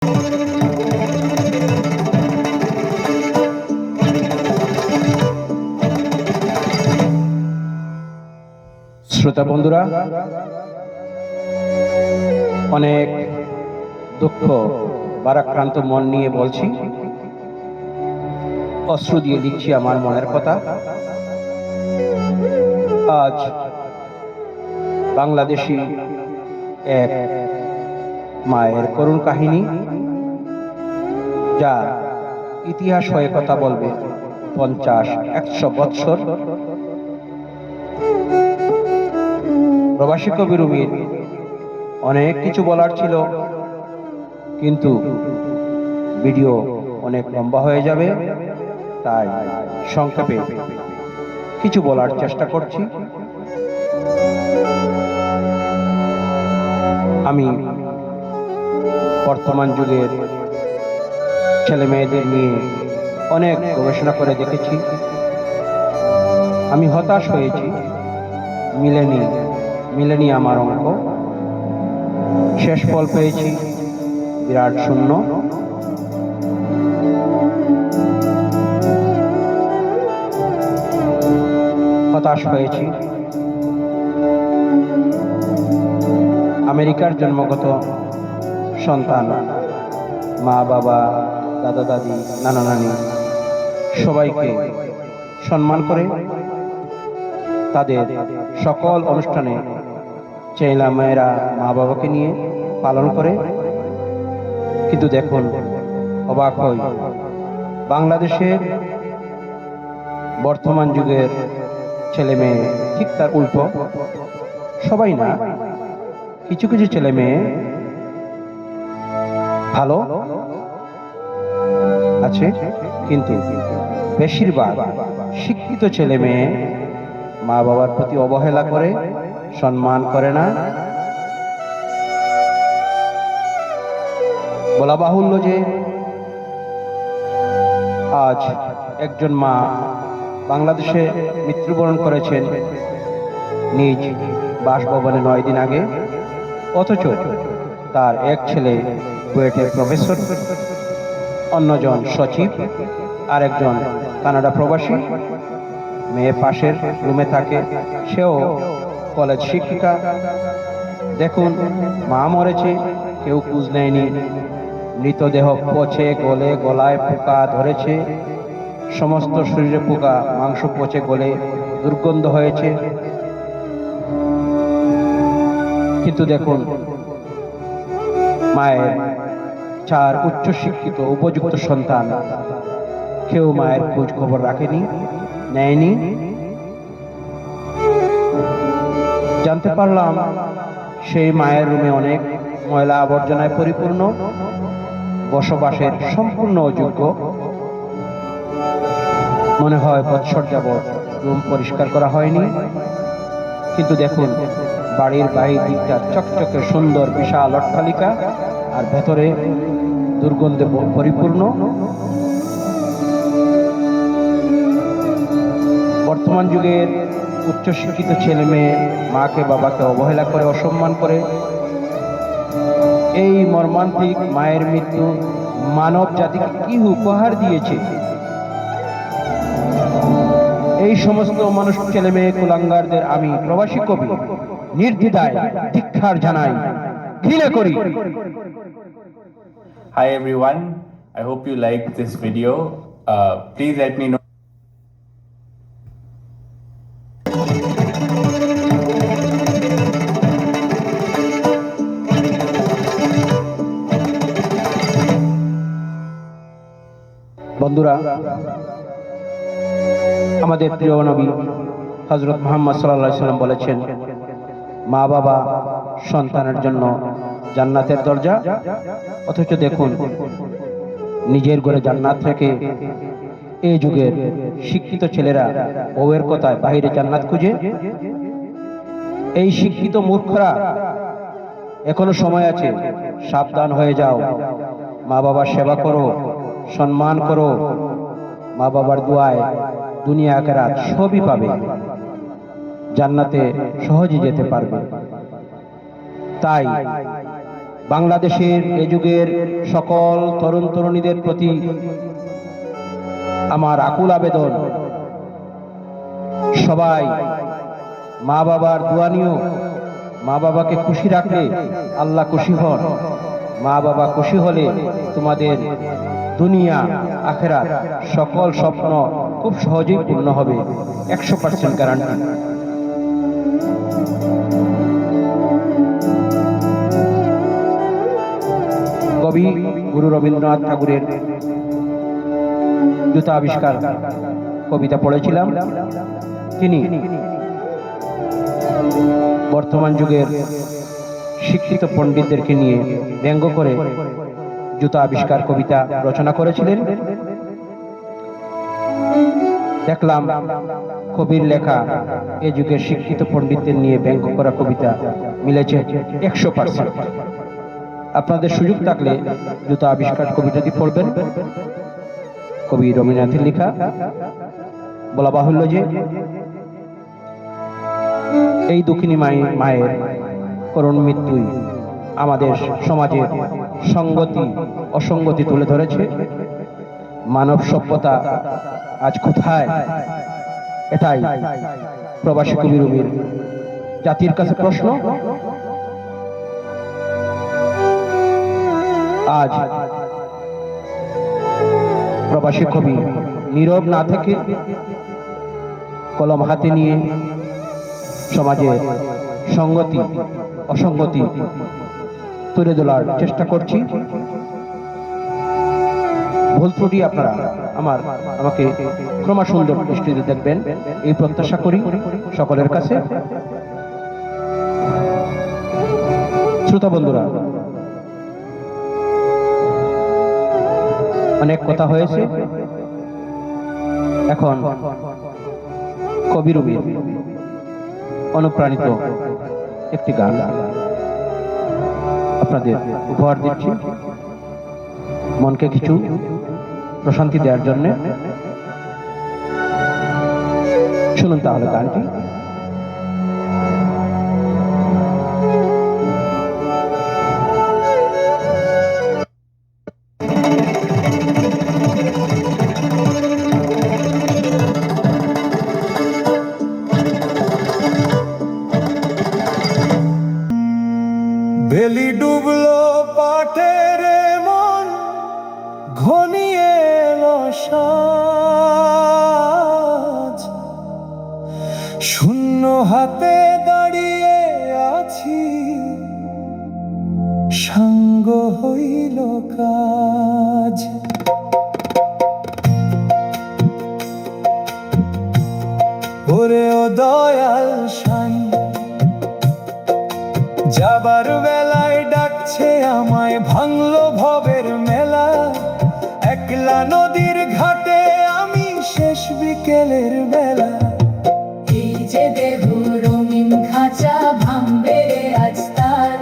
শ্রোতা বন্ধুরা, অনেক দুঃখ ভারাক্রান্ত মন নিয়ে বলছি, অশ্রু দিয়ে লিখছি আমার মনের কথা। আজ বাংলাদেশি এক মায়ের করুণ কাহিনী, যা ইতিহাস হয়ে কথা বলবে 50-100 বৎসর। প্রবাসী কবি রুমির অনেক কিছু বলার ছিল, কিন্তু ভিডিও অনেক লম্বা হয়ে যাবে, তাই সংক্ষেপে কিছু বলার চেষ্টা করছি। আমি বর্তমান যুগের ছেলে মেয়েদের নিয়ে অনেক গবেষণা করে দেখেছি। আমি হতাশ হয়েছি। মিলেনি আমার অঙ্ক, শেষ ফল পেয়েছি বিরাট শূন্য। হতাশ হয়েছি। আমেরিকার জন্মগত সন্তান, মা বাবা, দাদা দাদি, নানা নানি সবাইকে সম্মান করে তাদের সকল অনুষ্ঠানে ছেলে মেয়েরা মা বাবাকে নিয়ে পালন করে। কিন্তু দেখুন, অবাক হই, বাংলাদেশের বর্তমান যুগের ছেলে মেয়ে ঠিক তার উল্টো। সবাই না, কিছু কিছু ছেলে মেয়ে ভালো আছে, কিন্তু বেশিরভাগ শিক্ষিত ছেলে মেয়ে মা বাবার প্রতি অবহেলা করে, সম্মান করে না। বলা বাহুল্য যে আজ একজন মা বাংলাদেশে মৃত্যুবরণ করেছেন নিজ বাসভবনে 9 দিন আগে, অথচ তার এক ছেলে বুয়েটের প্রফেসর, অন্যজন সচিব, আর একজন কানাডা প্রবাসী। মেয়ে পাশের রুমে থাকে, সেও কলেজ শিক্ষিকা। দেখুন, মা মরেছে, কেউ খোঁজ নেয়নি। মৃতদেহ পচে গলে, গলায় পোকা ধরেছে, সমস্ত শরীরে পোকা, মাংস পচে গলে দুর্গন্ধ হয়েছে। কিন্তু দেখুন, মায়ের 4 উচ্চশিক্ষিত উপযুক্ত সন্তান, কেউ মায়ের খোঁজ খবর রাখেনি, নেয়নি। জানতে পারলাম সেই মায়ের রুমে অনেক ময়লা আবর্জনায় পরিপূর্ণ, বসবাসের সম্পূর্ণ অযোগ্য। মনে হয় বৎসর যাবৎ রুম পরিষ্কার করা হয়নি। কিন্তু দেখুন, বাড়ির বাহির দিকটা চকচকে সুন্দর বিশাল অট্টালিকা, আর ভেতরে দুর্গন্ধে পরিপূর্ণ। বর্তমান যুগের উচ্চশিক্ষিত ছেলে মেয়ে মাকে বাবাকে অবহেলা করে, অসম্মান করে। এই মর্মান্তিক মায়ের মৃত্যু মানব জাতিকে কি উপহার দিয়েছে? এই সমস্ত মানুষ, ছেলে মেয়ে কুলাঙ্গারদের আমি প্রবাসী কবি নির্দ্বিধায় ধিক্কার জানাই, ঘৃণা করি। Hi everyone, I hope you liked this video. Please let me know. বন্ধুরা, আমাদের প্রিয় নবী হযরত মুহাম্মদ সাল্লাল্লাহু আলাইহি ওয়াসাল্লাম বলেছেন, মা বাবা সন্তানের জন্য জান্নাতের দরজা। অথচ দেখুন, নিজের ঘরে জান্নাত থেকে এই যুগের শিক্ষিত ছেলেরা বউয়ের কথায় বাইরে জান্নাত খুঁজে। এই শিক্ষিত মূর্খরা, এখনো সময় আছে, সাবধান হয়ে যাও। মা বাবার সেবা করো, সম্মান করো। মা বাবার দোয়ায় দুনিয়া আখিরাত সবই পাবে, জান্নাতে সহজে যেতে পারবে। তাই বাংলাদেশের এ যুগের সকল তরুণ তরুণীদের প্রতি আমার আকুল আবেদন, সবাই মা বাবার দোয়া নিও। মা বাবাকে খুশি রাখলে আল্লাহ খুশি হন। মা বাবা খুশি হলে তোমাদের দুনিয়া আখেরাত সকল স্বপ্ন খুব সহজেই পূর্ণ হবে, 100% গ্যারান্টি। কবি গুরু রবীন্দ্রনাথ ঠাকুরের জুতা আবিষ্কার কবিতা পড়েছিলাম। তিনি বর্তমান যুগের শিক্ষিত পণ্ডিতদেরকে নিয়ে ব্যঙ্গ করে জুতা আবিষ্কার কবিতা রচনা করেছিলেন। দেখলাম কবির লেখা এ যুগের শিক্ষিত পণ্ডিতদের নিয়ে ব্যঙ্গ করা কবিতা মিলেছে 100%। আপনাদের সুযোগ থাকলে জুতা আবিষ্কার কবিতাটি পড়বেন। কবি রবীন্দ্রনাথের লেখা। বলা বাহুল্য যে এই দুঃখিনী মায়ের করুণ মৃত্যুই আমাদের সমাজের সংগতি অসঙ্গতি তুলে ধরেছে। মানব সভ্যতা আজ কোথায়, এটাই প্রবাসী কবি রুমির জাতির কাছে প্রশ্ন। আজ প্রবাসী কবি নীরব না থেকে কলম হাতে নিয়ে সমাজে সংগতি অসঙ্গতি তুলে ধরার চেষ্টা করছি। ভুল ত্রুটি আপনারা আমাকে ক্রমা সুন্দর দৃষ্টিতে দেখবেন, এই প্রত্যাশা করি সকলের কাছে। শ্রোতা বন্ধুরা, অনেক কথা হয়েছে, এখন কবি রুমির অনুপ্রাণিত একটি গান আপনাদের উপহার দিচ্ছি, মনকে কিছু প্রশান্তি দেওয়ার জন্য। শুনুন তাহলে গানটি। বেলি ডুবলো পাটের মন, ঘনিয়ে এলো সাজ, শূন্য হাতে দাঁড়িয়ে আছি, সাঙ্গ হইল কাজ। ওরে ও দয়াল সাই, যাবার বেলায় ডাকছে আমায়, ভাঙলো ভবের মেলা, একলা নদীর ঘাটে আমি শেষ বিকেলের বেলা। এই যে দেহ রঙিন খাঁচা ভাঙবে রে আজ তার,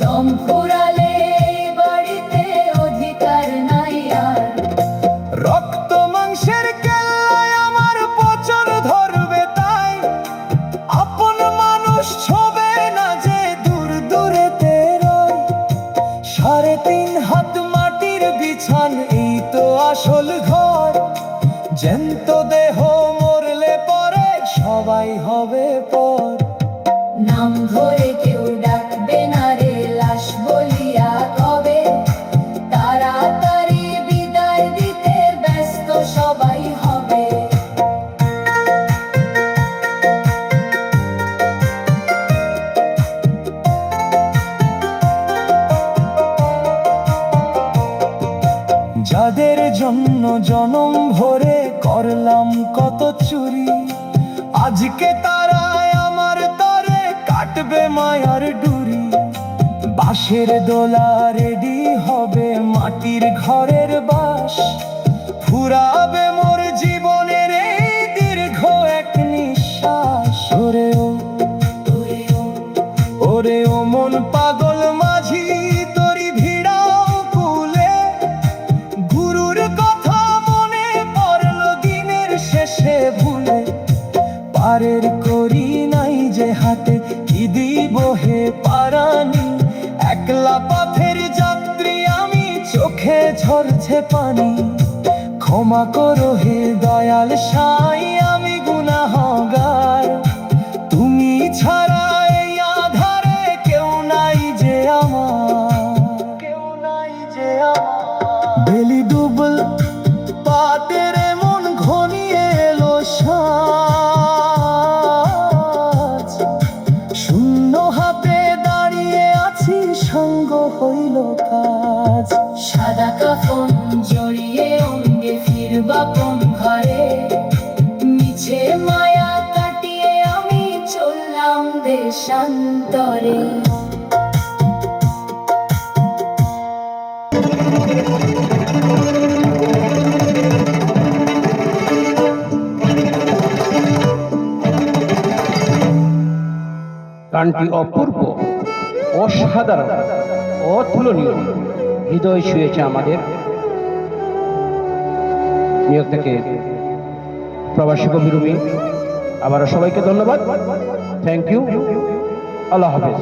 দম ফুরালে এই বাড়িতে অধিকার নাই আর। রক্ত মাংসের কেল্লায় আমার পচন ধরবে তাই, আপন মানুষ ছবে না যে দূর দূরেতে রয়। 3.5 হাত মাটির বিছান, এই তো আসল ঘর। জ্যান্ত দেহ মরলে পরে সবাই হবে পর। নাম ধরে কেউ ডাকবে না রে লাশ বলিয়া কবে, তাড়াতাড়ি বিদায় দিতে ব্যস্ত সবাই হবে। যাদের জন্য জনম ভরে করলাম কত চুরি, আজকে তারাই আমার তরে কাটবে মায়ার ডুরি। বাঁশের দোলা রেডি হবে, মাটির ঘরের বাস, ফুরাবে মোর জীবনের এই দীর্ঘ এক নিঃশ্বাস। ওরে ও মন পাগল মাঝি, তরি ভিড়াও কুলে, গুরুর কথা মনে পড়লো দিনের শেষে ভুলে। পারের করি নাই যে হাতে, কি দিব হে পারানি, একলা চোখে ঝরছে পানি, ক্ষমা করো হে দয়াল সাই, আমি গুনাহগার। তুমি ছাড়া এই আধারে কেউ নাই যে আমার, কেউ নাই যে আমার। বেলি ডুবল পাতের মন ঘনিয়ে এলো সাজ, শূন্য হাতে দাঁড়িয়ে আছি, সঙ্গ হইল কাজ। সাদা কাফন জড়িয়ে অঙ্গে ফিরবা কোন ঘরে, মিছে মায়া কাটিয়ে আমি চললাম দেশান্তরে। গানটি অপূর্ব, অসাধারণ, অতুলনীয়, হৃদয় ছুঁয়েছে আমাদের। নিয়োগ থেকে প্রবাসী কবি রুমি, আবারও সবাইকে ধন্যবাদ। থ্যাংক ইউ, আল্লাহ হাফেজ।